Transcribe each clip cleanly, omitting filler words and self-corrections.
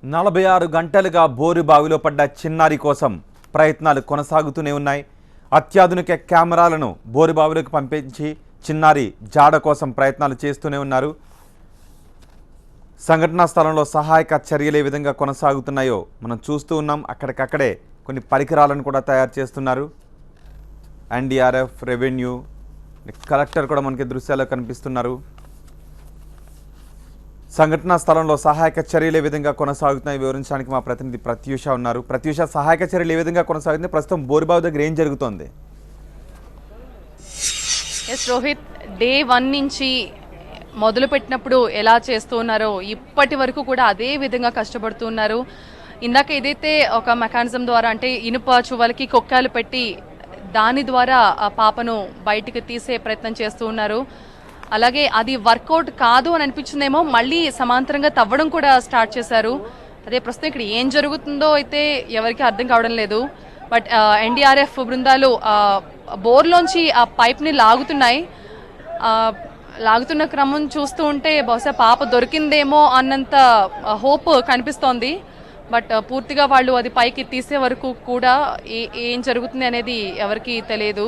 46 గంటలుగా bore బావిలో పడ్డ చిన్నారి కోసం ప్రయత్నాలు కొనసాగుతూనే ఉన్నాయి. అత్యాధునిక కెమెరాలను బోరు బావిలోకి పంపించి చిన్నారి జాడ కోసం ప్రయత్నాలు చేస్తూనే ఉన్నారు. సంఘటనా స్థలంలో సహాయక చర్యలు ఏ విధంగా కొనసాగుతున్నాయో మనం చూస్తూ ఉన్నాం. అక్కడికక్కడే కొన్ని పరికరాలను కూడా తయారు చేస్తున్నారు. ఎన్డీఆర్ఎఫ్, రెవెన్యూ, కలెక్టర్ కూడా మనకి దృశ్యాల్లో కనిపిస్తున్నారు. సంఘటనా స్థలంలో సహాయక చర్యలు ఏ విధంగా కొనసాగుతున్నాయి వివరించడానికి మా ప్రతినిధి ప్రత్యూష ఉన్నారు. ప్రత్యూష, సహాయక చర్యలు ఏ విధంగా కొనసాగుతుంది? ప్రస్తుతం బోరుబావి దగ్గర ఏం జరుగుతోంది? ఎస్ రోహిత్, డే 1 నుంచి మొదలుపెట్టినప్పుడు ఎలా చేస్తున్నారో ఇప్పటి వరకు కూడా అదే విధంగా కష్టపడుతున్నారు. ఇందాక ఏదైతే ఒక మెకానిజం ద్వారా, అంటే ఇనుప చువలకి కొక్కాలు పెట్టి దాని ద్వారా ఆ పాపను బయటికి తీసే ప్రయత్నం చేస్తూ ఉన్నారు. అలాగే అది వర్కౌట్ కాదు అని అనిపించిందేమో మళ్ళీ సమాంతరంగా తవ్వడం కూడా స్టార్ట్ చేశారు. అదే ప్రస్తుతం ఇక్కడ ఏం జరుగుతుందో అయితే ఎవరికి అర్థం కావడం లేదు. బట్ ఎన్డీఆర్ఎఫ్ బృందాలు బోర్లోంచి ఆ పైప్ని లాగుతున్నాయి. లాగుతున్న క్రమం చూస్తూ ఉంటే బహుశా పాప దొరికిందేమో అన్నంత హోప్ కనిపిస్తోంది. బట్ పూర్తిగా వాళ్ళు అది పైకి తీసే వరకు కూడా ఏం జరుగుతుంది అనేది ఎవరికి తెలియదు.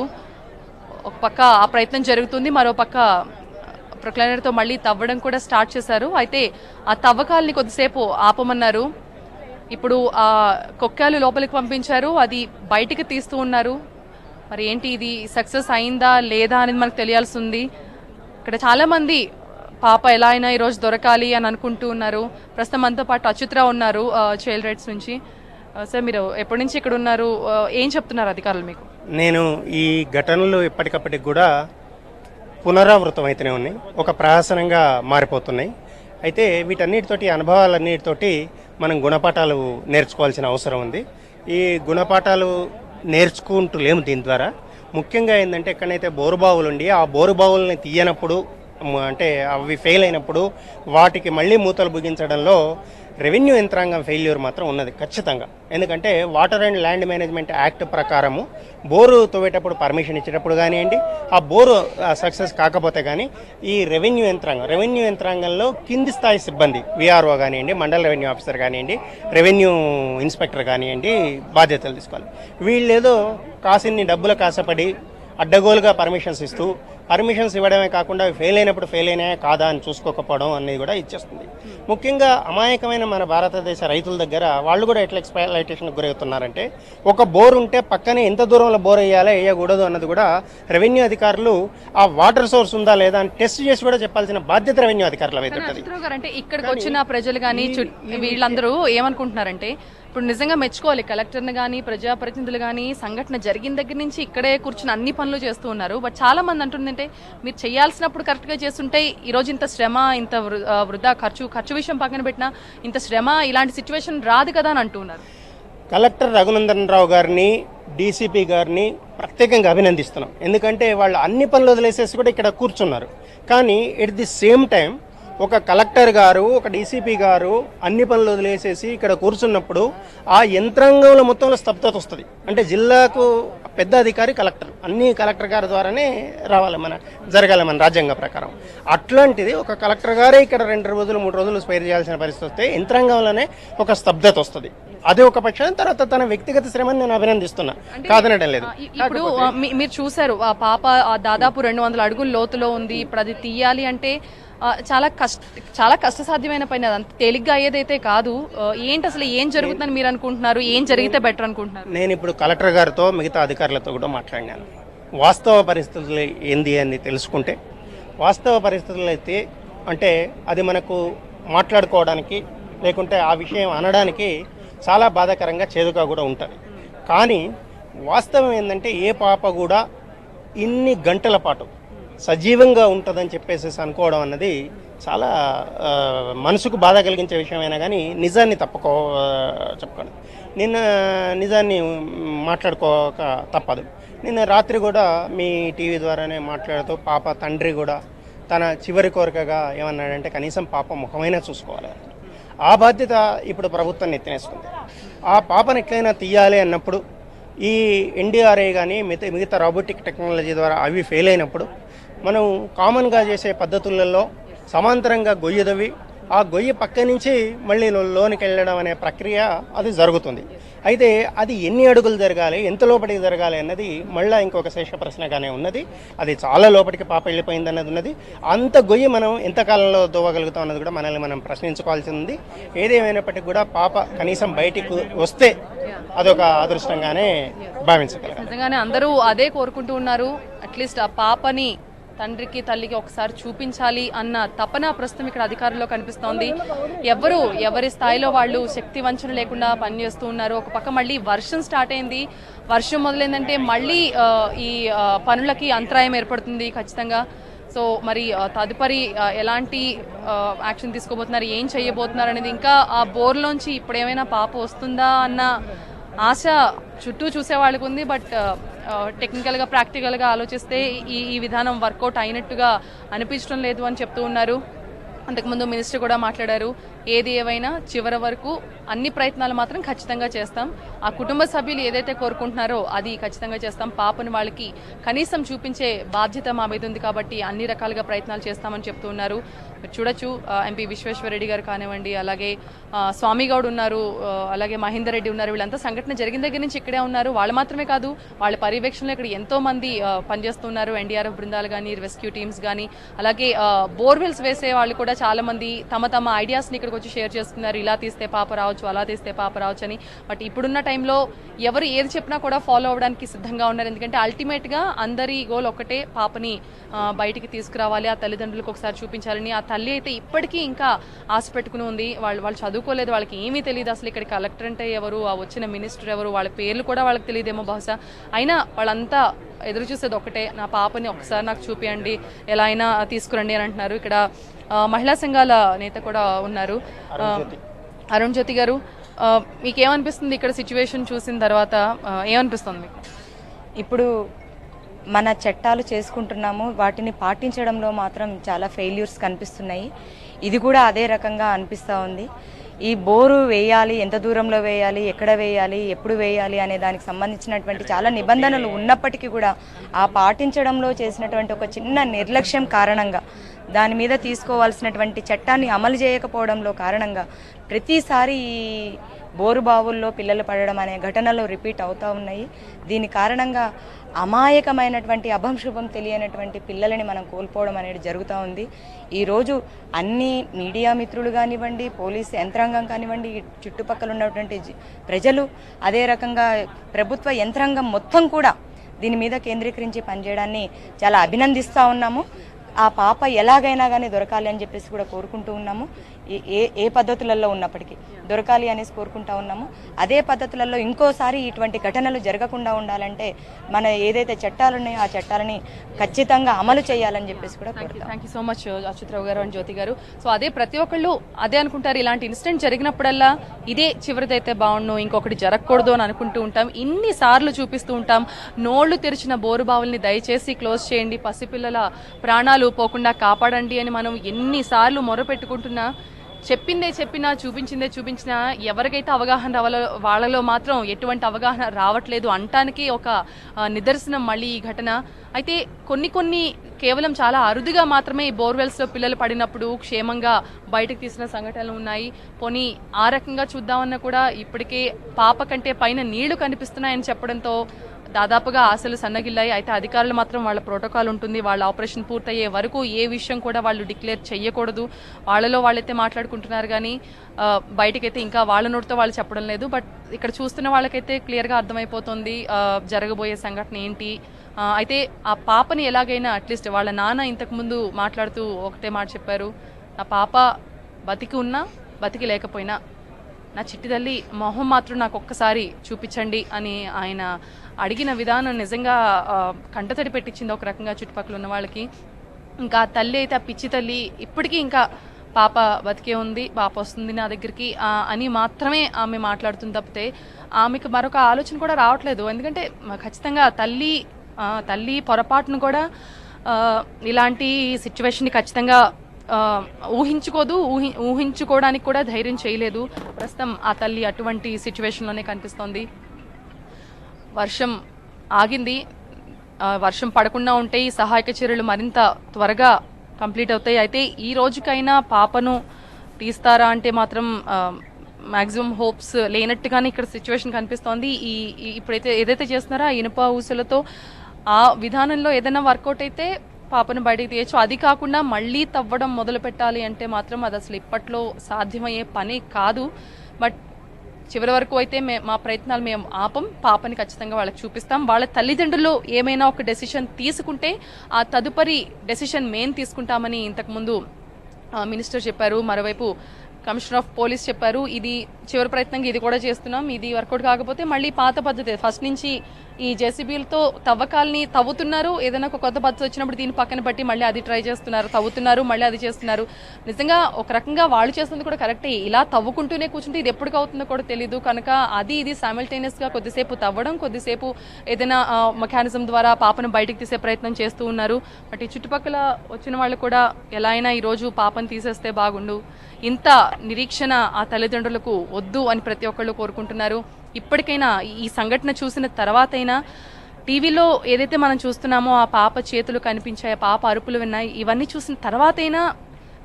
ఒక పక్క ఆ ప్రయత్నం జరుగుతుంది, మరో పక్క ప్రొక్లైనర్తో మళ్ళీ తవ్వడం కూడా స్టార్ట్ చేశారు. అయితే ఆ తవ్వకాలని కొద్దిసేపు ఆపమన్నారు. ఇప్పుడు ఆ కొక్కాలు లోపలికి పంపించారు, అది బయటికి తీస్తూ ఉన్నారు. మరి ఏంటి, ఇది సక్సెస్ అయిందా లేదా అనేది మనకు తెలియాల్సి ఉంది. ఇక్కడ చాలామంది పాప ఎలా అయినా ఈరోజు దొరకాలి అని అనుకుంటూ ఉన్నారు. ప్రస్తుతం మనతో పాటు అచ్యుత్రావు ఉన్నారు, చైల్డ్ రైట్స్ నుంచి. సార్, మీరు ఎప్పటి నుంచి ఇక్కడ ఉన్నారు? ఏం చెప్తున్నారు అధికారులు మీకు? నేను ఈ ఘటనలు ఎప్పటికప్పటికి కూడా పునరావృతం అయితేనే ఉన్నాయి, ఒక ప్రహసనంగా మారిపోతున్నాయి. అయితే వీటన్నిటితోటి, అనుభవాలన్నిటితోటి మనం గుణపాఠాలు నేర్చుకోవాల్సిన అవసరం ఉంది. ఈ గుణపాఠాలు నేర్చుకుంటూ లేము దీని ద్వారా. ముఖ్యంగా ఏంటంటే, ఎక్కడైతే బోరుబావులు ఉండి ఆ బోరుబావులని తీయనప్పుడు, అంటే అవి ఫెయిల్ అయినప్పుడు వాటికి మళ్ళీ మూతలు బిగించడంలో రెవెన్యూ యంత్రాంగం ఫెయిల్యూర్ మాత్రం ఉన్నది ఖచ్చితంగా. ఎందుకంటే water and land management act ప్రకారము బోరు తవ్వేటప్పుడు పర్మిషన్ ఇచ్చేటప్పుడు కానివ్వండి, ఆ బోరు సక్సెస్ కాకపోతే కానీ ఈ రెవెన్యూ యంత్రాంగంలో కింది స్థాయి సిబ్బంది, విఆర్ఓ కానివ్వండి, మండల రెవెన్యూ ఆఫీసర్ కానివ్వండి, రెవెన్యూ ఇన్స్పెక్టర్ కానివ్వండి, బాధ్యతలు తీసుకోవాలి. వీళ్ళేదో కాసిన్ని డబ్బులు కాసపడి అడ్డగోలుగా పర్మిషన్స్ ఇవ్వడమే కాకుండా ఫెయిల్ అయినప్పుడు ఫెయిల్ అయినాయా కాదా అని చూసుకోకపోవడం అనేది కూడా ఇచ్చేస్తుంది. ముఖ్యంగా అమాయకమైన మన భారతదేశ రైతుల దగ్గర వాళ్ళు కూడా ఎట్లా ఎక్స్ప్లాయిటేషన్కి గురవుతున్నారంటే, ఒక బోర్ ఉంటే పక్కనే ఎంత దూరంలో బోర్ వేయాలో వేయకూడదు అన్నది కూడా రెవెన్యూ అధికారులు ఆ వాటర్ సోర్స్ ఉందా లేదా అని టెస్ట్ చేసి కూడా చెప్పాల్సిన బాధ్యత రెవెన్యూ అధికారులు అవుతుంది. అంటే ఇక్కడికి వచ్చిన ప్రజలు కానీ వీళ్ళందరూ ఏమనుకుంటున్నారంటే, ఇప్పుడు నిజంగా మెచ్చుకోవాలి కలెక్టర్ని కానీ, ప్రజాప్రతినిధులు కానీ. సంఘటన జరిగిన దగ్గర నుంచి ఇక్కడే కూర్చుని అన్ని పనులు చేస్తూ ఉన్నారు. బట్ చాలా మంది అంటుందంటే, మీరు చేయాల్సినప్పుడు కరెక్ట్గా చేస్తుంటే ఈరోజు ఇంత శ్రమ, ఇంత వృధా ఖర్చు విషయం పక్కన పెట్టినా ఇంత శ్రమ, ఇలాంటి సిచ్యువేషన్ రాదు కదా అని అంటున్నారు. కలెక్టర్ రఘునందన్ రావు గారిని, డీసీపీ గారిని ప్రత్యేకంగా అభినందిస్తున్నాం. ఎందుకంటే వాళ్ళు అన్ని పనులు వదిలేసేసి కూడా ఇక్కడ కూర్చున్నారు. కానీ ఎట్ ది సేమ్ టైం ఒక కలెక్టర్ గారు, ఒక డీసీపీ గారు అన్ని పనులు వదిలేసేసి ఇక్కడ కూర్చున్నప్పుడు ఆ యంత్రాంగంలో మొత్తంలో స్తబ్దత వస్తుంది. అంటే జిల్లాకు పెద్ద అధికారి కలెక్టర్, అన్ని కలెక్టర్ గారి ద్వారానే జరగాలి మన రాజ్యాంగ ప్రకారం. అట్లాంటిది ఒక కలెక్టర్ గారే ఇక్కడ 2 రోజులు 3 రోజులు స్పైర్ చేయాల్సిన పరిస్థితి వస్తే యంత్రాంగంలోనే ఒక స్తబ్దత వస్తుంది. అదే ఒక పక్షం. తర్వాత తన వ్యక్తిగత శ్రమని నేను అభినందిస్తున్నా, కాదనడం లేదు. ఇప్పుడు మీరు చూశారు, ఆ పాప దాదాపు 200 అడుగుల లోతులో ఉంది. ఇప్పుడు అది తీయాలి అంటే చాలా కష్టసాధ్యమైన పని, అది అంత తేలిగ్గా అయ్యేదైతే కాదు. ఏంటి అసలు ఏం జరుగుతుందని మీరు అనుకుంటున్నారు? ఏం జరిగితే బెటర్ అనుకుంటున్నారు? నేను ఇప్పుడు కలెక్టర్ గారితో, మిగతా అధికారులతో కూడా మాట్లాడినాను. వాస్తవ పరిస్థితులు ఏంది అని తెలుసుకుంటే, వాస్తవ పరిస్థితులు అయితే అంటే అది మనకు మాట్లాడుకోవడానికి, లేకుంటే ఆ విషయం అనడానికి చాలా బాధాకరంగా, చేదుగా కూడా ఉంటుంది. కానీ వాస్తవం ఏంటంటే, ఏ పాప కూడా ఇన్ని గంటల పాటు సజీవంగా ఉంటుందని చెప్పేసి అనుకోవడం అన్నది చాలా మనసుకు బాధ కలిగించే విషయమైనా కానీ నిజాన్ని చెప్పుకోండి. నిజాన్ని మాట్లాడుకోక తప్పదు. నిన్న రాత్రి కూడా మీ టీవీ ద్వారానే మాట్లాడుతూ పాప తండ్రి కూడా తన చివరి కోరికగా ఏమన్నాడంటే, కనీసం పాప ముఖమైనా చూసుకోవాలి. ఆ బాధ్యత ఇప్పుడు ప్రభుత్వం ఎత్తినేసుకుంది. ఆ పాపను ఎట్లయినా తీయాలి అన్నప్పుడు ఈ ఎన్డీఆర్ఐ కానీ మిగతా రోబోటిక్ టెక్నాలజీ ద్వారా అవి ఫెయిల్ అయినప్పుడు మనం కామన్గా చేసే పద్ధతులలో సమాంతరంగా గొయ్యదవి ఆ గొయ్యి పక్క నుంచి మళ్ళీ లోనికి వెళ్ళడం అనే ప్రక్రియ అది జరుగుతుంది. అయితే అది ఎన్ని అడుగులు జరగాలి, ఎంత లోపలికి జరగాలి అన్నది మళ్ళీ ఇంకొక శేష ప్రశ్నగానే ఉన్నది. అది చాలా లోపలికి పాప వెళ్ళిపోయింది అన్నది ఉన్నది. అంత గొయ్యి మనం ఎంతకాలంలో దోవగలుగుతాం అన్నది కూడా మనల్ని మనం ప్రశ్నించుకోవాల్సి ఉంది. ఏదేమైనప్పటికీ కూడా పాప కనీసం బయటికి వస్తే అదొక అదృష్టంగానే భావించగలగాలి. నిజంగానే అందరూ అదే కోరుకుంటూ ఉన్నారు. అట్లీస్ట్ ఆ పాపని తండ్రికి తల్లికి ఒకసారి చూపించాలి అన్న తపన ప్రస్తుతం ఇక్కడ అధికారుల్లో కనిపిస్తోంది. ఎవరి స్థాయిలో వాళ్ళు శక్తి వంచన లేకుండా పనిచేస్తూ ఉన్నారు. ఒక పక్క మళ్ళీ వర్షం స్టార్ట్ అయింది. వర్షం మొదలైందంటే మళ్ళీ ఈ పనులకి అంతరాయం ఏర్పడుతుంది ఖచ్చితంగా. సో మరి తదుపరి ఎలాంటి యాక్షన్ తీసుకోబోతున్నారు, ఏం చేయబోతున్నారు అనేది, ఇంకా ఆ బోర్లోంచి ఇప్పుడు ఏమైనా పాప వస్తుందా అన్న ఆశ చుట్టూ చూసే వాళ్ళకు ఉంది. బట్ టెక్నికల్గా ప్రాక్టికల్గా ఆలోచిస్తే ఈ విధానం వర్కౌట్ అయినట్టుగా అనిపించడం లేదు అని చెప్తూ ఉన్నారు. అంతకుముందు మినిస్టర్ కూడా మాట్లాడారు. ఏది ఏవైనా చివరి వరకు అన్ని ప్రయత్నాలు మాత్రం ఖచ్చితంగా చేస్తాం. ఆ కుటుంబ సభ్యులు ఏదైతే కోరుకుంటున్నారో అది ఖచ్చితంగా చేస్తాం. పాపను వాళ్ళకి కనీసం చూపించే బాధ్యత మా మీద ఉంది కాబట్టి అన్ని రకాలుగా ప్రయత్నాలు చేస్తామని చెప్తూ ఉన్నారు. మీరు చూడొచ్చు, ఎంపీ విశ్వేశ్వరరెడ్డి గారు కానివ్వండి, అలాగే స్వామి గౌడ్ ఉన్నారు, అలాగే మహేందర్ రెడ్డి ఉన్నారు. వీళ్ళంతా సంఘటన జరిగిన దగ్గర నుంచి ఇక్కడే ఉన్నారు. వాళ్ళు మాత్రమే కాదు, వాళ్ళ పర్యవేక్షణలో ఇక్కడ ఎంతో మంది పనిచేస్తున్నారు. ఎన్డీఆర్ఎఫ్ బృందాలు కానీ, రెస్క్యూ టీమ్స్ కానీ, అలాగే బోర్వెల్స్ వేసే వాళ్ళు కూడా చాలా మంది తమ ఐడియాస్ని ఇక్కడికి వచ్చి షేర్ చేస్తున్నారు. ఇలా తీస్తే పాప రావచ్చు, అలా తీస్తే పాప రావచ్చు అని. బట్ ఇప్పుడున్న టైంలో ఎవరు ఏది చెప్పినా కూడా ఫాలో అవ్వడానికి సిద్ధంగా ఉన్నారు. ఎందుకంటే అల్టిమేట్గా అందరి గోల్ ఒకటే, పాపని బయటికి తీసుకురావాలి, ఆ తల్లిదండ్రులకు ఒకసారి చూపించాలని. ఆ తల్లి అయితే ఇప్పటికీ ఇంకా ఆశ పెట్టుకుని ఉంది. వాళ్ళు చదువుకోలేదు, వాళ్ళకి ఏమీ తెలియదు అసలు ఇక్కడ కలెక్టర్ అంటే ఎవరు, ఆ వచ్చిన మినిస్టర్ ఎవరు, వాళ్ళ పేర్లు కూడా వాళ్ళకి తెలియదేమో బహుశా. అయినా వాళ్ళంతా ఎదురు చూసేది ఒకటే, నా పాపని ఒకసారి నాకు చూపియండి, ఎలా అయినా తీసుకురండి అని అంటున్నారు. ఇక్కడ మహిళా సంఘాల నేత కూడా ఉన్నారు, అరుణ్ జ్యోతి గారు. మీకేమనిపిస్తుంది ఇక్కడ సిచ్యువేషన్ చూసిన తర్వాత? ఏమనిపిస్తుంది మీకు? ఇప్పుడు మన చట్టాలు చేసుకుంటున్నాము, వాటిని పాటించడంలో మాత్రం చాలా ఫెయిల్యూర్స్ కనిపిస్తున్నాయి. ఇది కూడా అదే రకంగా అనిపిస్తూ ఉంది. ఈ బోరు వేయాలి, ఎంత దూరంలో వేయాలి, ఎక్కడ వేయాలి, ఎప్పుడు వేయాలి అనే దానికి సంబంధించినటువంటి చాలా నిబంధనలు ఉన్నప్పటికీ కూడా ఆ పాటించడంలో చేసినటువంటి ఒక చిన్న నిర్లక్ష్యం కారణంగా, దాని మీద తీసుకోవాల్సినటువంటి చట్టాన్ని అమలు చేయకపోవడంలో కారణంగా ప్రతిసారి ఈ బోరు బావుల్లో పిల్లలు పడడం అనే ఘటనలు రిపీట్ అవుతూ ఉన్నాయి. దీని కారణంగా అమాయకమైనటువంటి అభంశుభం తెలియనటువంటి పిల్లలని మనం కోల్పోవడం అనేది జరుగుతూ ఉంది. ఈరోజు అన్ని మీడియా మిత్రులు కానివ్వండి, పోలీసు యంత్రాంగం కానివ్వండి, చుట్టుపక్కల ఉన్నటువంటి ప్రజలు, అదే రకంగా ప్రభుత్వ యంత్రాంగం మొత్తం కూడా దీని మీద కేంద్రీకరించి పనిచేయడాన్ని చాలా అభినందిస్తూ ఉన్నాము. ఆ పాప ఎలాగైనా కానీ దొరకాలి అని చెప్పేసి కూడా కోరుకుంటూ ఉన్నాము. ఏ పద్ధతులలో ఉన్నప్పటికీ దొరకాలి అనేసి కోరుకుంటా ఉన్నాము. అదే పద్ధతులలో ఇంకోసారి ఇటువంటి ఘటనలు జరగకుండా ఉండాలంటే మన ఏదైతే చట్టాలు ఉన్నాయో ఆ చట్టాలని ఖచ్చితంగా అమలు చేయాలని చెప్పేసి కూడా కోరుతాం. Thank you so much Achyutarao గారు అండ్ జ్యోతి గారు. సో అదే ప్రతి ఒక్కళ్ళు అదే అనుకుంటారు, ఇలాంటి ఇన్సిడెంట్ జరిగినప్పుడల్లా ఇదే చివరిదైతే బాగుండు, ఇంకొకటి జరగకూడదు అని అనుకుంటూ ఉంటాం. ఇన్నిసార్లు చూపిస్తూ ఉంటాం, నోళ్లు తెరిచిన బోరు బావుల్ని దయచేసి క్లోజ్ చేయండి, పసిపిల్లల ప్రాణాలు పోకుండా కాపాడండి అని మనం ఎన్నిసార్లు మొరపెట్టుకుంటున్నా, చెప్పిందే చెప్పినా, చూపించిందే చూపించినా ఎవరికైతే అవగాహన రావాలో వాళ్ళలో మాత్రం ఎటువంటి అవగాహన రావట్లేదు అంటానికి ఒక నిదర్శనం మళ్ళీ ఈ ఘటన. అయితే కొన్ని కేవలం చాలా అరుదుగా మాత్రమే ఈ బోర్వెల్స్లో పిల్లలు పడినప్పుడు క్షేమంగా బయటకు తీసిన సంఘటనలు ఉన్నాయి. పోనీ ఆ రకంగా చూద్దామన్నా కూడా ఇప్పటికే పాప కంటే పైన నీళ్లు కనిపిస్తున్నాయని చెప్పడంతో దాదాపుగా ఆశలు సన్నగిల్లాయి. అయితే అధికారులు మాత్రం వాళ్ళ ప్రోటోకాల్ ఉంటుంది, వాళ్ళ ఆపరేషన్ పూర్తయ్యే వరకు ఏ విషయం కూడా వాళ్ళు డిక్లేర్ చేయకూడదు. వాళ్ళలో వాళ్ళైతే మాట్లాడుకుంటున్నారు కానీ బయటకైతే ఇంకా వాళ్ళ నోటితో వాళ్ళు చెప్పడం లేదు. బట్ ఇక్కడ చూస్తున్న వాళ్ళకైతే క్లియర్గా అర్థమైపోతుంది జరగబోయే సంఘటన ఏంటి. అయితే ఆ పాపని ఎలాగైనా అట్లీస్ట్ వాళ్ళ నాన్న ఇంతకుముందు మాట్లాడుతూ ఒకటే మాట చెప్పారు, నా పాప బతికి ఉన్నా బతికి లేకపోయినా నా చిట్టి తల్లి మొహం మాత్రం నాకు ఒక్కసారి చూపించండి అని ఆయన అడిగిన విధానం నిజంగా కంటతడి పెట్టించింది ఒక రకంగా చుట్టుపక్కల ఉన్న వాళ్ళకి. ఇంకా తల్లి అయితే ఆ పిచ్చి తల్లి ఇప్పటికీ ఇంకా పాప బతికే ఉంది, పాప వస్తుంది నా దగ్గరికి అని మాత్రమే ఆమె మాట్లాడుతుంది తప్పితే ఆమెకు మరొక ఆలోచన కూడా రావట్లేదు. ఎందుకంటే ఖచ్చితంగా తల్లి పొరపాటును కూడా ఇలాంటి సిచ్యువేషన్ని ఖచ్చితంగా ఊహించుకోవడానికి కూడా ధైర్యం చేయలేదు. ప్రస్తుతం ఆ తల్లి అటువంటి సిచ్యువేషన్లోనే కనిపిస్తోంది. వర్షం ఆగింది, వర్షం పడకుండా ఉంటే ఈ సహాయక చర్యలు మరింత త్వరగా కంప్లీట్ అవుతాయి. అయితే ఈ రోజుకైనా పాపను తీస్తారా అంటే మాత్రం మ్యాక్సిమం హోప్స్ లేనట్టుగానే ఇక్కడ సిచ్యువేషన్ కనిపిస్తోంది. ఇప్పుడైతే ఏదైతే చేస్తున్నారో ఆ ఇనుప ఊసలతో ఆ విధానంలో ఏదైనా వర్కౌట్ అయితే పాపను బయటికి తీయచ్చు. అది కాకుండా మళ్ళీ తవ్వడం మొదలు పెట్టాలి అంటే మాత్రం అది అసలు ఇప్పట్లో సాధ్యమయ్యే పని కాదు. బట్ చివరి వరకు అయితే మా ప్రయత్నాలు మేము ఆపం. పాపని ఖచ్చితంగా వాళ్ళకి చూపిస్తాం. వాళ్ళ తల్లిదండ్రులు ఏమైనా ఒక డెసిషన్ తీసుకుంటే ఆ తదుపరి డెసిషన్ మేము తీసుకుంటామని ఇంతకుముందు మినిస్టర్ చెప్పారు. మరోవైపు కమిషనర్ ఆఫ్ పోలీస్ చెప్పారు. ఇది చివరి ప్రయత్నంగా ఇది కూడా చేస్తున్నాం. ఇది వర్కౌట్ కాకపోతే మళ్ళీ పాత పద్ధతి ఫస్ట్ నుంచి ఈ జేసీబీలతో తవ్వకాలని తవ్వుతున్నారు. ఏదైనా ఒక కొత్త పద్ధతి వచ్చినప్పుడు దీన్ని పక్కన బట్టి మళ్ళీ అది ట్రై చేస్తున్నారు, తవ్వుతున్నారు, మళ్ళీ అది చేస్తున్నారు. నిజంగా ఒక రకంగా వాళ్ళు చేస్తుంది కూడా కరెక్టే. ఇలా తవ్వుకుంటూనే కూర్చుంటే ఇది ఎప్పటికి అవుతుందో కూడా తెలియదు. కనుక ఇది సైమల్టేనియస్గా కొద్దిసేపు తవ్వడం, కొద్దిసేపు ఏదైనా మెకానిజం ద్వారా పాపను బయటకు తీసే ప్రయత్నం చేస్తూ ఉన్నారు. బట్ ఈ చుట్టుపక్కల వచ్చిన వాళ్ళు కూడా ఎలా అయినా ఈరోజు పాపను తీసేస్తే బాగుండు, ఇంత నిరీక్షణ ఆ తల్లిదండ్రులకు వద్దు అని ప్రతి ఒక్కళ్ళు కోరుకుంటున్నారు. ఇప్పటికైనా ఈ సంఘటన చూసిన తర్వాతైనా టీవీలో ఏదైతే మనం చూస్తున్నామో ఆ పాప చేతులు కనిపించాయి, పాప అరుపులు విన్నాయి, ఇవన్నీ చూసిన తర్వాతైనా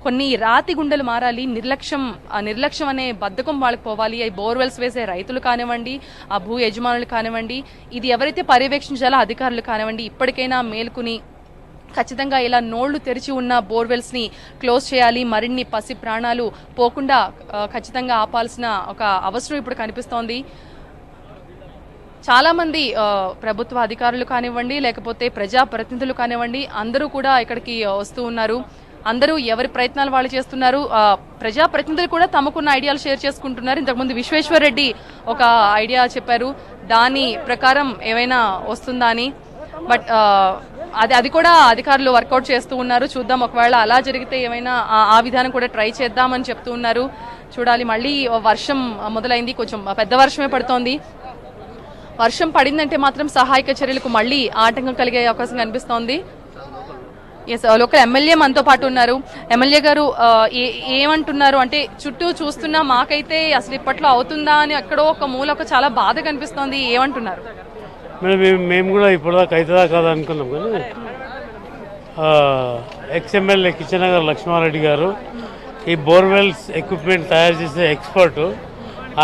కొన్ని రాతి గుండెలు మారాలి. నిర్లక్ష్యం అనే బద్ధకం వాళ్ళకి పోవాలి. ఈ బోర్వెల్స్ వేసే రైతులు కానివ్వండి, ఆ భూ యజమానులు కానివ్వండి, ఇది ఎవరైతే పర్యవేక్షించాలో అధికారులు కానివ్వండి, ఇప్పటికైనా మేల్కొని ఖచ్చితంగా ఇలా నోళ్లు తెరిచి ఉన్న బోర్వెల్స్ని క్లోజ్ చేయాలి. మరిన్ని పసి ప్రాణాలు పోకుండా ఖచ్చితంగా ఆపాల్సిన ఒక అవసరం ఇప్పుడు కనిపిస్తోంది. చాలామంది ప్రభుత్వ అధికారులు కానివ్వండి, లేకపోతే ప్రజాప్రతినిధులు కానివ్వండి, అందరూ కూడా ఇక్కడికి వస్తూ ఉన్నారు. అందరూ ఎవరి ప్రయత్నాలు వాళ్ళు చేస్తున్నారు. ప్రజాప్రతినిధులు కూడా తమకున్న ఐడియాలు షేర్ చేసుకుంటున్నారు. ఇంతకుముందు విశ్వేశ్వర్ రెడ్డి ఒక ఐడియా చెప్పారు, దాని ప్రకారం ఏమైనా వస్తుందా అని. బట్ అది కూడా అధికారులు వర్కౌట్ చేస్తూ ఉన్నారు. చూద్దాం, ఒకవేళ అలా జరిగితే ఏమైనా ఆ విధానం కూడా ట్రై చేద్దామని చెప్తూ ఉన్నారు. చూడాలి. మళ్ళీ వర్షం మొదలైంది, కొంచెం పెద్ద వర్షమే పడుతోంది. వర్షం పడిందంటే మాత్రం సహాయక చర్యలకు మళ్ళీ ఆటంకం కలిగే అవకాశం కనిపిస్తోంది. ఎస్, లోకల్ ఎమ్మెల్యే మనతో పాటు ఉన్నారు. ఎమ్మెల్యే గారు ఏమంటున్నారు అంటే, చుట్టూ చూస్తున్నా మాకైతే అసలు ఇప్పట్లో అవుతుందా అని ఎక్కడో ఒక మూల ఒక చాలా బాధ కనిపిస్తోంది. ఏమంటున్నారు? మేము కూడా ఇప్పటిదాకా అవుతుందా కాదా అనుకున్నాం, కానీ ఎక్స్ఎమ్మెల్యే కిచెనగర్ లక్ష్మారెడ్డి గారు ఈ బోర్వెల్స్ ఎక్విప్మెంట్ తయారు చేసే ఎక్స్పర్టు,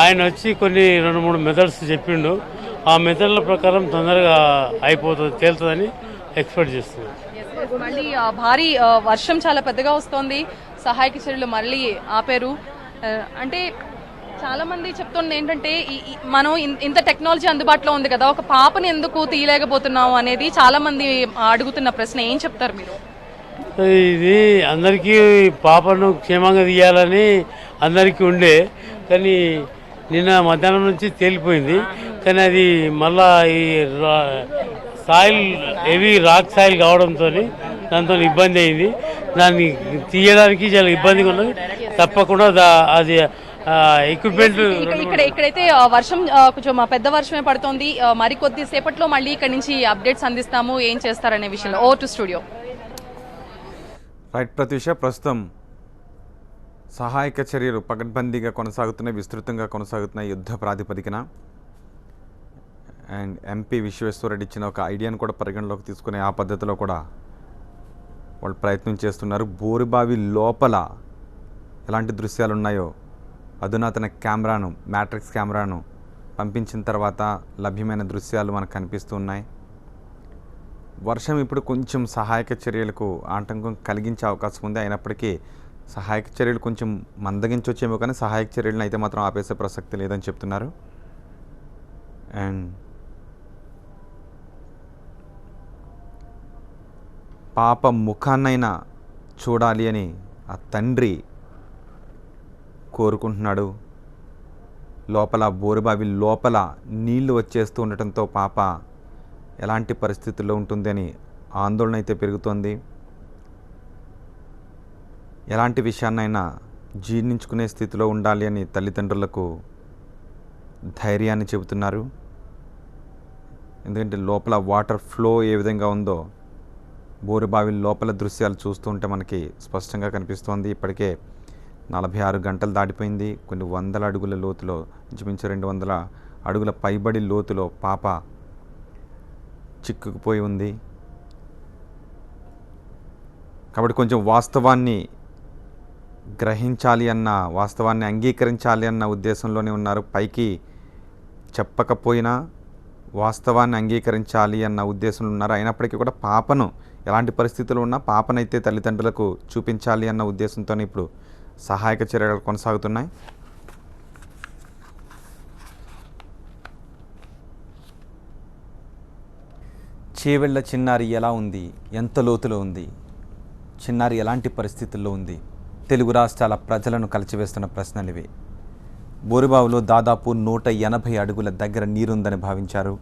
ఆయన వచ్చి కొన్ని 2-3 మెథడ్స్ చెప్పిండు. ఆ మెథడ్ల ప్రకారం తొందరగా అయిపోతుంది, తేలుతుందని ఎక్స్పెక్ట్ చేస్తున్నాం. మళ్ళీ భారీ వర్షం చాలా పెద్దగా వస్తోంది, సహాయక చర్యలు మళ్ళీ ఆపారు. అంటే చాలా మంది చెప్తుంది ఏంటంటే, మనం ఇంత టెక్నాలజీ అందుబాటులో ఉంది కదా, ఒక పాపని ఎందుకు తీయలేకపోతున్నాం అనేది చాలా మంది అడుగుతున్న ప్రశ్న. ఏం చెప్తారు మీరు? ఇది అందరికీ పాపను క్షేమంగా తీయాలని అందరికీ ఉండే, కానీ నిన్న మధ్యాహ్నం నుంచి తేలిపోయింది. కానీ అది మళ్ళా ఈ సాయిల్ హెవీ రాక్ సాయిల్ కావడంతో దాంతో ఇబ్బంది అయింది. దాన్ని తీయడానికి చాలా ఇబ్బందిగా ఉన్నది. తప్పకుండా అది ఎక్విప్మెంట్ ఇక్కడైతే వర్షం కొంచెం పెద్ద వర్షమే పడుతోంది. మరి కొద్ది సేపట్లో మళ్ళీ ఇక్కడ నుంచి అప్డేట్స్ అందిస్తాము ఏం చేస్తారనే విషయంలో. ఓ టు స్టూడియో. రైట్ ప్రత్యూష, ప్రస్తుతం సహాయక చర్యలు పకడ్బందీగా కొనసాగుతున్నాయి, విస్తృతంగా కొనసాగుతున్నాయి యుద్ధ ప్రాతిపదికన. అండ్ ఎంపీ విశ్వేశ్వరరెడ్డి ఇచ్చిన ఒక ఐడియాను కూడా పరిగణలోకి తీసుకునే ఆ పద్ధతిలో కూడా వాళ్ళు ప్రయత్నం చేస్తున్నారు. బోరుబావి లోపల ఎలాంటి దృశ్యాలు ఉన్నాయో అధునాతన కెమెరాను, మ్యాట్రిక్స్ కెమెరాను పంపించిన తర్వాత లభ్యమైన దృశ్యాలు మనకు కనిపిస్తూ ఉన్నాయి. వర్షం ఇప్పుడు కొంచెం సహాయక చర్యలకు ఆటంకం కలిగించే అవకాశం ఉంది. అయినప్పటికీ సహాయక చర్యలు కొంచెం మందగించొచ్చేమో, కానీ సహాయక చర్యలను అయితే మాత్రం ఆపేసే ప్రసక్తి లేదని చెప్తున్నారు. అండ్ పాప ముఖాన్నైనా చూడాలి అని ఆ తండ్రి కోరుకుంటున్నాడు. లోపల బోరుబావి లోపల నీళ్లు వచ్చేస్తూ ఉండటంతో పాప ఎలాంటి పరిస్థితుల్లో ఉంటుంది అని ఆందోళన అయితే పెరుగుతోంది. ఎలాంటి విషయాన్నైనా జీర్ణించుకునే స్థితిలో ఉండాలి అని తల్లిదండ్రులకు ధైర్యాన్ని చెబుతున్నారు. ఎందుకంటే లోపల వాటర్ ఫ్లో ఏ విధంగా ఉందో బోరుబావి లోపల దృశ్యాలు చూస్తుంటే మనకి స్పష్టంగా కనిపిస్తోంది. ఇప్పటికే 46 గంటలు దాటిపోయింది. కొన్ని వందల అడుగుల లోతులో, ఇంచుమించు 200 అడుగుల పైబడి లోతులో పాప చిక్కుకుపోయి ఉంది. కాబట్టి కొంచెం వాస్తవాన్ని గ్రహించాలి అన్న వాస్తవాన్ని అంగీకరించాలి అన్న ఉద్దేశంలోనే ఉన్నారు. పైకి చెప్పకపోయినా వాస్తవాన్ని అంగీకరించాలి అన్న ఉద్దేశంలో ఉన్నారు. అయినప్పటికీ కూడా పాపను ఎలాంటి పరిస్థితులు ఉన్నా పాపనైతే తల్లిదండ్రులకు చూపించాలి అన్న ఉద్దేశంతోనే ఇప్పుడు సహాయక చర్యలు కొనసాగుతున్నాయి. చేవెళ్ల చిన్నారి ఎలా ఉంది, ఎంత లోతులో ఉంది, చిన్నారి ఎలాంటి పరిస్థితుల్లో ఉంది, తెలుగు రాష్ట్రాల ప్రజలను కలిచివేస్తున్న ప్రశ్నలు ఇవి. బోరుబావులో దాదాపు 180 అడుగుల దగ్గర నీరుందని భావించారు.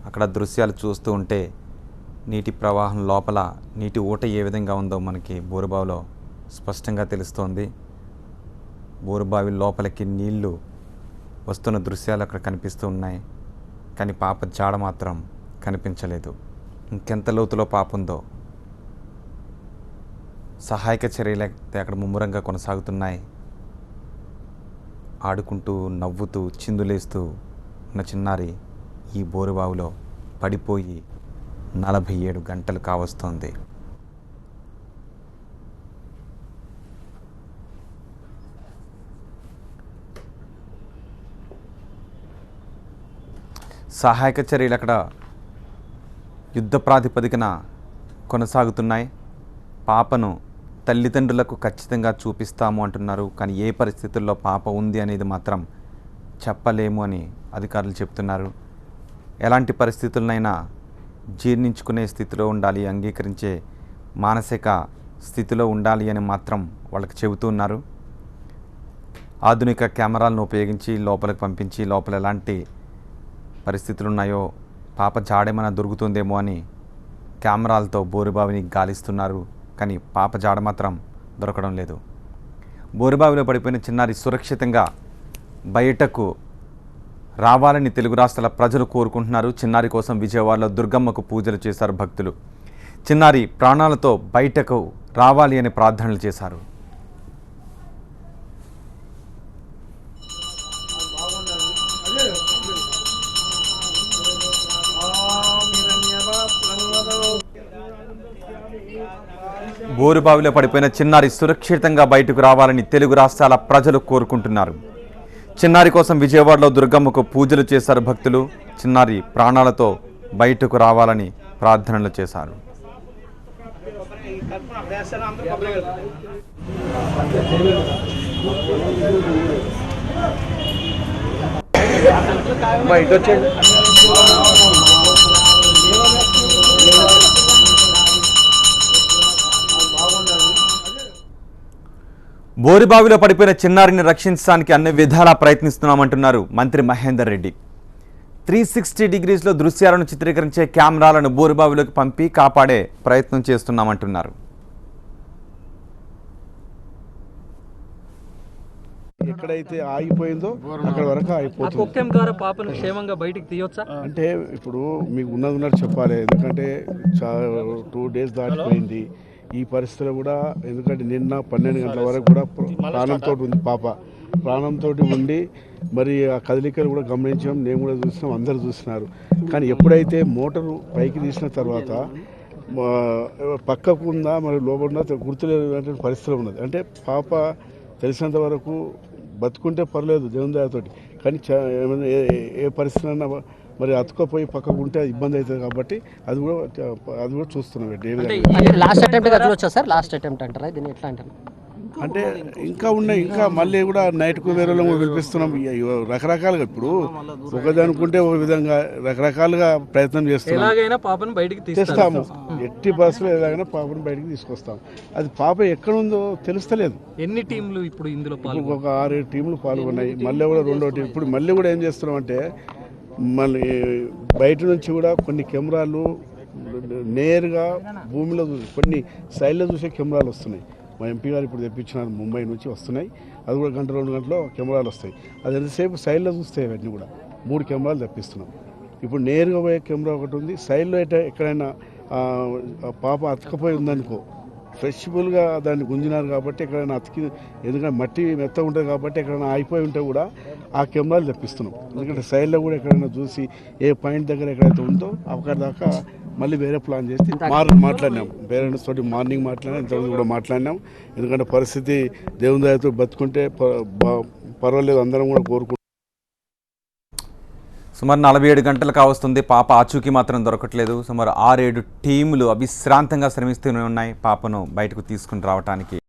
అక్కడ దృశ్యాలు చూస్తూ ఉంటే నీటి ప్రవాహం లోపల నీటి ఊట ఏ విధంగా ఉందో మనకి బోరుబావిలో స్పష్టంగా తెలుస్తోంది. బోరుబావి లోపలికి నీళ్లు వస్తున్న దృశ్యాలు అక్కడ కనిపిస్తూ ఉన్నాయి. కానీ పాప జాడ మాత్రం కనిపించలేదు. ఇంకెంత లోతులో పాప ఉందో. సహాయక చర్యలు అక్కడ ముమ్మరంగా కొనసాగుతున్నాయి. ఆడుకుంటూ నవ్వుతూ చిందులేస్తూ ఉన్న చిన్నారి ఈ బోరుబావిలో పడిపోయి 47 గంటలు కావస్తోంది. సహాయక చర్యలు అక్కడ యుద్ధ ప్రాతిపదికన కొనసాగుతున్నాయి. పాపను తల్లిదండ్రులకు ఖచ్చితంగా చూపిస్తాము అంటున్నారు. కానీ ఏ పరిస్థితుల్లో పాప ఉంది అనేది మాత్రం చెప్పలేము అని అధికారులు చెప్తున్నారు. ఎలాంటి పరిస్థితులనైనా జీర్ణించుకునే స్థితిలో ఉండాలి, అంగీకరించే మానసిక స్థితిలో ఉండాలి అని మాత్రం వాళ్ళకి చెబుతున్నారు. ఆధునిక కెమెరాలను ఉపయోగించి లోపలికి పంపించి లోపల ఎలాంటి పరిస్థితులు ఉన్నాయో, పాప జాడేమైనా దొరుకుతుందేమో అని కెమెరాలతో బోరుబావిని గాలిస్తున్నారు. కానీ పాప జాడ మాత్రం దొరకడం లేదు. బోరుబావిలో పడిపోయిన చిన్నారి సురక్షితంగా బయటకు రావాలని తెలుగు రాష్ట్రాల ప్రజలు కోరుకుంటున్నారు. చిన్నారి కోసం విజయవాడలో దుర్గమ్మకు పూజలు చేశారు భక్తులు. చిన్నారి ప్రాణాలతో బయటకు రావాలి అని ప్రార్థనలు చేశారు. బోరుబావిలో పడిపోయిన చిన్నారి సురక్షితంగా బయటకు రావాలని తెలుగు రాష్ట్రాల ప్రజలు కోరుకుంటున్నారు. చిన్నారి కోసం విజయవాడలో దుర్గమ్మకు పూజలు చేశారు భక్తులు. చిన్నారి ప్రాణాలతో బయటకు రావాలని ప్రార్థనలు చేశారు. బోరుబావిలో పడిపోయిన చిన్నారిని రక్షించడానికి అన్ని విధాలా ప్రయత్నిస్తున్నామంటున్నారు మంత్రి మహేందర్ రెడ్డి. 360 డిగ్రీస్లో దృశ్యాలను చిత్రీకరించే కెమెరాలను బోరుబావిలోకి పంపి కాపాడే ప్రయత్నం చేస్తున్నామంటున్నారు. ఎక్కడైతే ఆగిపోయిందో అక్కడ వరకు ఆగిపోతుంది. ఒక్కేం ద్వారా పాపను క్షేమంగా బయటికి తీయొచ్చా? అంటే ఇప్పుడు మీకు ఉన్నది చెప్పాలి. ఎందుకంటే 2 డేస్ దాటిపోయింది ఈ పరిస్థితిలో కూడా. ఎందుకంటే నిన్న 12 గంటల వరకు కూడా ప్రాణంతో ఉంది పాప. ప్రాణంతో ఉండి మరి ఆ కదలికలు కూడా గమనించాం, నేను కూడా చూసినాం, అందరూ చూసినారు. కానీ ఎప్పుడైతే మోటారు పైకి తీసిన తర్వాత పక్కకు ఉందా మరి లోపల ఉందా గుర్తులేదు పరిస్థితిలో ఉన్నది. అంటే పాప తెలిసినంత వరకు బతుకుంటే పర్లేదు దేవుని దయతోటి. కానీ ఏ పరిస్థితి అన్నా మరి అతుకపోయి పక్కకు ఉంటే ఇబ్బంది అవుతుంది కాబట్టి అది కూడా చూస్తున్నాం. లాస్ట్ అటెంప్ట్ వచ్చా సార్? లాస్ట్ అటెంప్ట్ అంటారా దీన్ని? ఎట్లా అంటారు అంటే ఇంకా ఉన్నాయి, ఇంకా మళ్ళీ కూడా నైట్కు వేరే పిలిపిస్తున్నాం రకరకాలుగా. ఇప్పుడు ఒకదనుకుంటే ఒక విధంగా రకరకాలుగా ప్రయత్నం చేస్తున్నాం. ఎలాగైనా పాపను బయటికి తెస్తాము, ఎట్టి బస్సులో ఎలాగైనా పాపను బయటికి తీసుకొస్తాం. అది పాప ఎక్కడ ఉందో తెలుస్తలేదు. ఎన్ని టీంలు ఇప్పుడు ఇందులో ఒక 6-7 టీంలు పాల్గొన్నాయి. మళ్ళీ కూడా 2వ టీం. ఇప్పుడు మళ్ళీ కూడా ఏం చేస్తున్నాం అంటే మళ్ళీ బయట నుంచి కూడా కొన్ని కెమెరాలు నేరుగా భూమిలో కొన్ని సైడ్లో చూసే కెమెరాలు వస్తున్నాయి. మా ఎంపీ గారు ఇప్పుడు తెప్పించినారు, ముంబై నుంచి వస్తున్నాయి. అది కూడా 1-2 గంటలో కెమెరాలు వస్తాయి. అది ఎంతసేపు సైడ్లో చూస్తాయి. అవన్నీ కూడా 3 కెమెరాలు తెప్పిస్తున్నాం. ఇప్పుడు నేరుగా పోయే కెమెరా ఒకటి ఉంది. సైడ్లో ఎక్కడైనా పాప అతకపోయి ఉందనుకో, ఫ్రెష్ఫుల్గా దాన్ని గుంజినారు కాబట్టి ఎక్కడైనా అతికి, ఎందుకంటే మట్టి మెత్తగా ఉంటుంది కాబట్టి ఎక్కడైనా ఆగిపోయి ఉంటే కూడా ఆ కెమెరాలు తెప్పిస్తున్నాం. ఎందుకంటే సైడ్లో కూడా ఎక్కడైనా చూసి ఏ పాయింట్ దగ్గర ఎక్కడైతే ఉందో అక్కడ దాకా మళ్ళీ వేరే ప్లాన్ చేసి మాట్లాడినాం. పేరెంట్స్ తోటి మార్నింగ్ మాట్లాడినాం, ఇంతకుముందు కూడా మాట్లాడినాం. ఎందుకంటే పరిస్థితి దేవుని దయతో బతుకుంటే పర్వాలేదు, అందరం కూడా కోరుకుంటాం. సుమారు 47 గంటలు కావస్తుంది, పాప ఆచూకీ మాత్రం దొరకట్లేదు. సుమారు 6-7 టీములు అవిశ్రాంతంగా శ్రమిస్తూనే ఉన్నాయి పాపను బయటకు తీసుకుని రావడానికి.